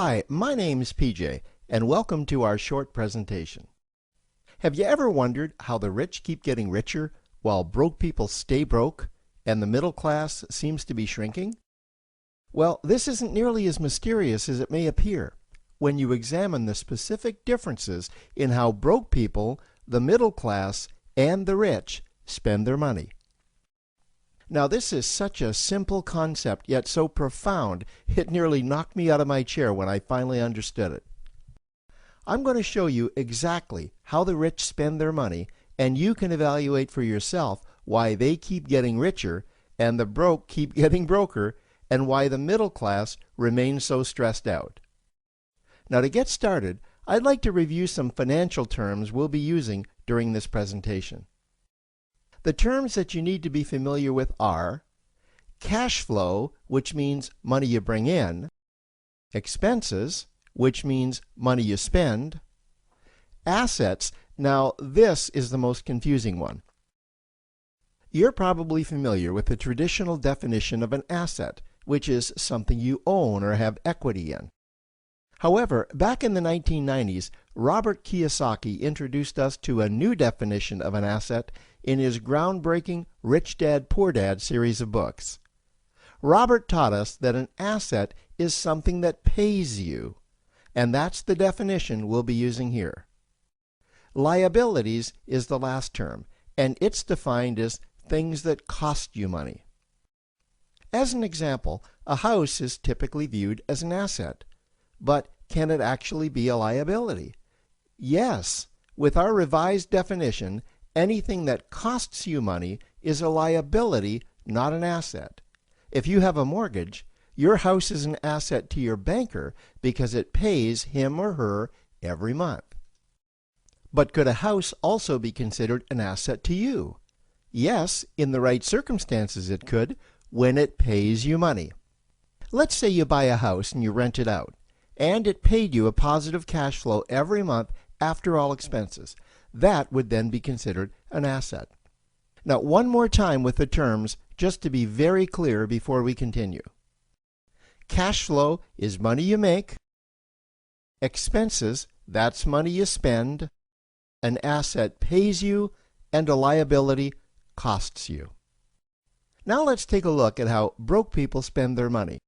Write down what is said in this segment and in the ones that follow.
Hi, my name's PJ, and welcome to our short presentation. Have you ever wondered how the rich keep getting richer while broke people stay broke and the middle class seems to be shrinking? Well, this isn't nearly as mysterious as it may appear when you examine the specific differences in how broke people, the middle class, and the rich spend their money. Now, this is such a simple concept, yet so profound, it nearly knocked me out of my chair when I finally understood it. I'm going to show you exactly how the rich spend their money, and you can evaluate for yourself why they keep getting richer and the broke keep getting broker, and why the middle class remains so stressed out. Now, to get started, I'd like to review some financial terms we'll be using during this presentation. The terms that you need to be familiar with are cash flow, which means money you bring in, expenses, which means money you spend, assets. Now, this is the most confusing one. You're probably familiar with the traditional definition of an asset, which is something you own or have equity in. However, back in the 1990s, Robert Kiyosaki introduced us to a new definition of an asset in his groundbreaking Rich Dad, Poor Dad series of books. Robert taught us that an asset is something that pays you, and that's the definition we'll be using here. Liabilities is the last term, and it's defined as things that cost you money. As an example, a house is typically viewed as an asset. But can it actually be a liability? Yes. With our revised definition, anything that costs you money is a liability, not an asset. If you have a mortgage, your house is an asset to your banker because it pays him or her every month. But could a house also be considered an asset to you? Yes, in the right circumstances it could, when it pays you money. Let's say you buy a house and you rent it out, and it paid you a positive cash flow every month after all expenses. That would then be considered an asset. Now, one more time with the terms, just to be very clear before we continue. Cash flow is money you make. Expenses, that's money you spend. An asset pays you, and a liability costs you. Now let's take a look at how broke people spend their money.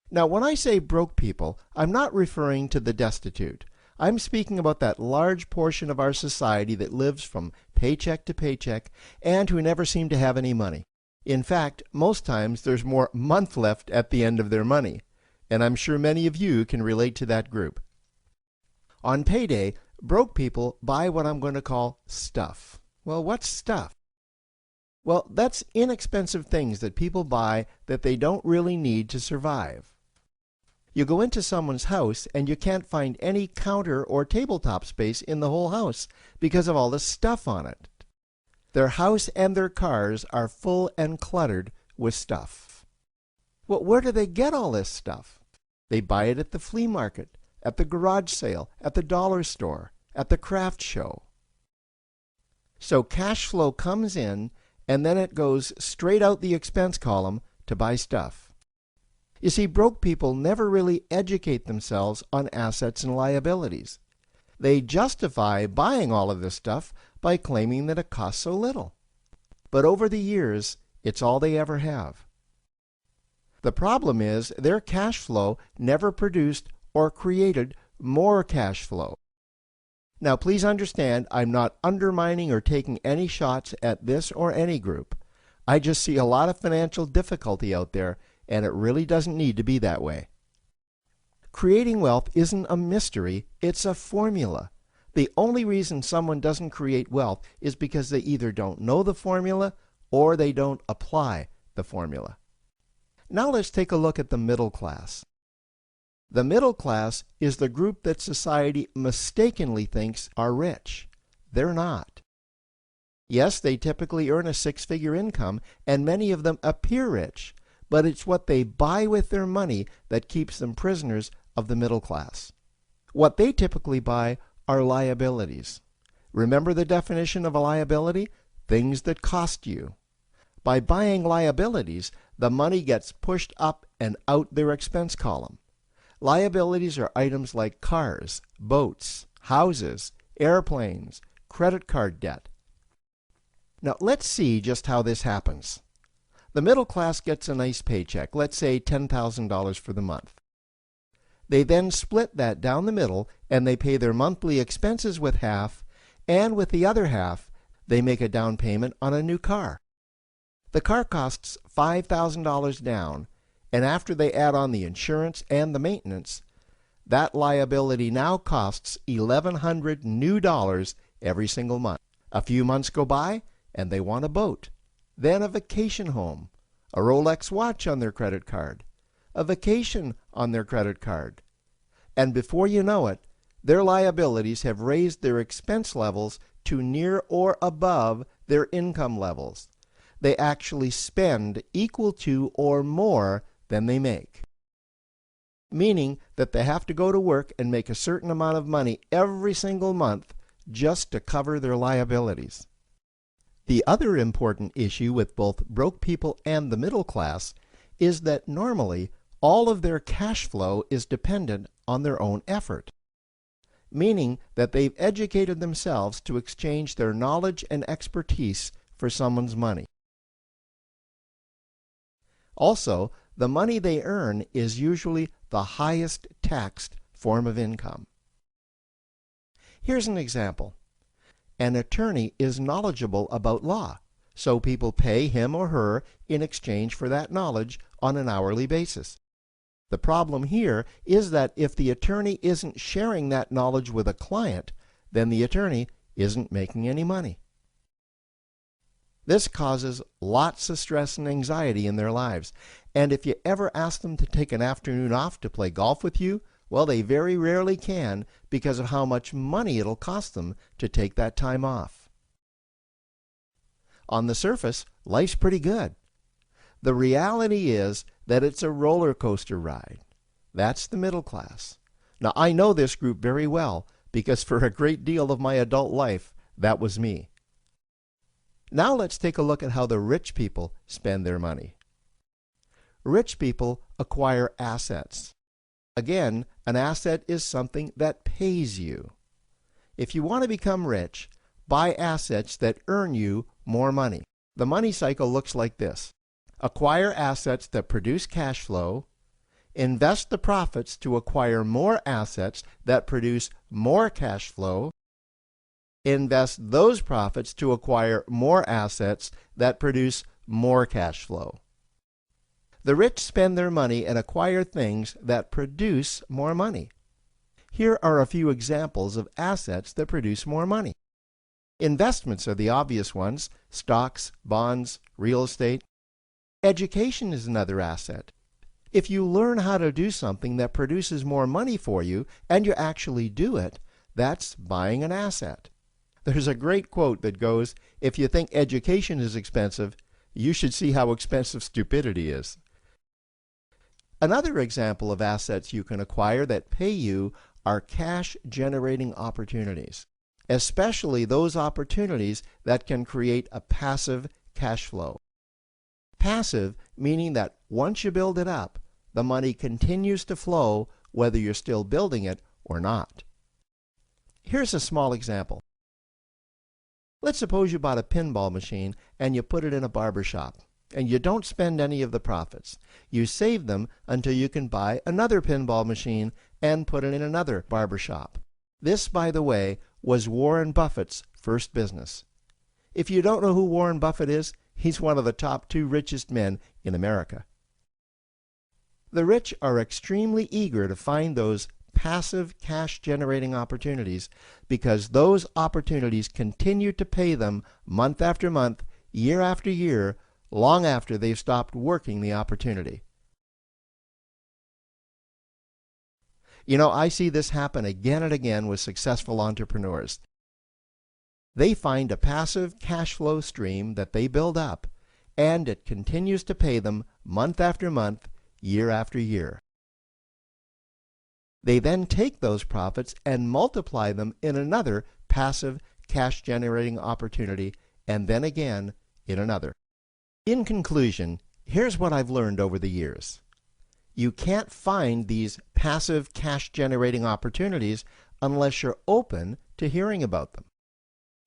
Now, when I say broke people, I'm not referring to the destitute. I'm speaking about that large portion of our society that lives from paycheck to paycheck and who never seem to have any money. In fact, most times there's more month left at the end of their money, and I'm sure many of you can relate to that group. On payday, broke people buy what I'm going to call stuff. Well, what's stuff? Well, that's inexpensive things that people buy that they don't really need to survive. You go into someone's house and you can't find any counter or tabletop space in the whole house because of all the stuff on it. Their house and their cars are full and cluttered with stuff. Well, where do they get all this stuff? They buy it at the flea market, at the garage sale, at the dollar store, at the craft show. So cash flow comes in and then it goes straight out the expense column to buy stuff. You see, broke people never really educate themselves on assets and liabilities. They justify buying all of this stuff by claiming that it costs so little. But over the years, it's all they ever have. The problem is their cash flow never produced or created more cash flow. Now, please understand, I'm not undermining or taking any shots at this or any group. I just see a lot of financial difficulty out there, and it really doesn't need to be that way. Creating wealth isn't a mystery, it's a formula. The only reason someone doesn't create wealth is because they either don't know the formula or they don't apply the formula. Now let's take a look at the middle class. The middle class is the group that society mistakenly thinks are rich. They're not. Yes, they typically earn a six-figure income, and many of them appear rich, but it's what they buy with their money that keeps them prisoners of the middle class. What they typically buy are liabilities. Remember the definition of a liability? Things that cost you. By buying liabilities, the money gets pushed up and out their expense column. Liabilities are items like cars, boats, houses, airplanes, credit card debt. Now let's see just how this happens. The middle class gets a nice paycheck, let's say $10,000 for the month. They then split that down the middle and they pay their monthly expenses with half, and with the other half, they make a down payment on a new car. The car costs $5,000 down, and after they add on the insurance and the maintenance, that liability now costs $1,100 new dollars every single month. A few months go by, and they want a boat, then a vacation home, a Rolex watch on their credit card, a vacation on their credit card. And before you know it, their liabilities have raised their expense levels to near or above their income levels. They actually spend equal to or more than they make, meaning that they have to go to work and make a certain amount of money every single month just to cover their liabilities. The other important issue with both broke people and the middle class is that normally all of their cash flow is dependent on their own effort, meaning that they've educated themselves to exchange their knowledge and expertise for someone's money. Also, the money they earn is usually the highest taxed form of income. Here's an example. An attorney is knowledgeable about law, so people pay him or her in exchange for that knowledge on an hourly basis. The problem here is that if the attorney isn't sharing that knowledge with a client, then the attorney isn't making any money. This causes lots of stress and anxiety in their lives, and if you ever ask them to take an afternoon off to play golf with you, well, they very rarely can because of how much money it'll cost them to take that time off. On the surface, life's pretty good. The reality is that it's a roller coaster ride. That's the middle class. Now, I know this group very well because for a great deal of my adult life, that was me. Now let's take a look at how the rich people spend their money. Rich people acquire assets. Again, an asset is something that pays you. If you want to become rich, buy assets that earn you more money. The money cycle looks like this. Acquire assets that produce cash flow, invest the profits to acquire more assets that produce more cash flow, invest those profits to acquire more assets that produce more cash flow. The rich spend their money and acquire things that produce more money. Here are a few examples of assets that produce more money. Investments are the obvious ones: stocks, bonds, real estate. Education is another asset. If you learn how to do something that produces more money for you and you actually do it, that's buying an asset. There's a great quote that goes, "If you think education is expensive, you should see how expensive stupidity is." Another example of assets you can acquire that pay you are cash-generating opportunities, especially those opportunities that can create a passive cash flow. Passive meaning that once you build it up, the money continues to flow whether you're still building it or not. Here's a small example. Let's suppose you bought a pinball machine and you put it in a barber shop, and you don't spend any of the profits. You save them until you can buy another pinball machine and put it in another barber shop. This, by the way, was Warren Buffett's first business. If you don't know who Warren Buffett is, he's one of the top 2 richest men in America. The rich are extremely eager to find those passive cash-generating opportunities because those opportunities continue to pay them month after month, year after year, long after they've stopped working the opportunity. You know, I see this happen again and again with successful entrepreneurs. They find a passive cash flow stream that they build up, and it continues to pay them month after month, year after year. They then take those profits and multiply them in another passive cash-generating opportunity, and then again in another. In conclusion, here's what I've learned over the years. You can't find these passive cash generating opportunities unless you're open to hearing about them.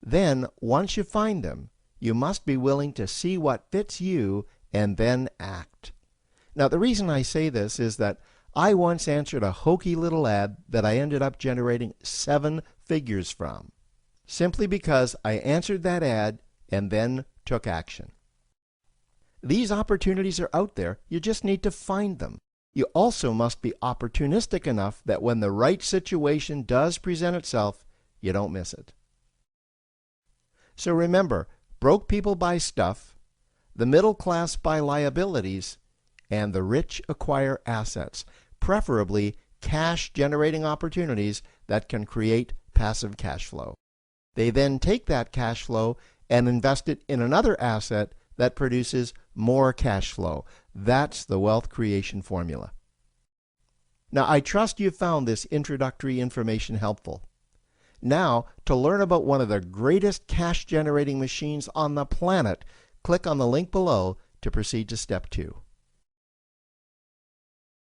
Then, once you find them, you must be willing to see what fits you and then act. Now, the reason I say this is that I once answered a hokey little ad that I ended up generating 7 figures from, simply because I answered that ad and then took action. These opportunities are out there, you just need to find them. You also must be opportunistic enough that when the right situation does present itself, you don't miss it. So remember, broke people buy stuff, the middle class buy liabilities, and the rich acquire assets, preferably cash-generating opportunities that can create passive cash flow. They then take that cash flow and invest it in another asset that produces more cash flow. That's the wealth creation formula. Now, I trust you found this introductory information helpful. Now, to learn about one of the greatest cash-generating machines on the planet, click on the link below to proceed to step 2.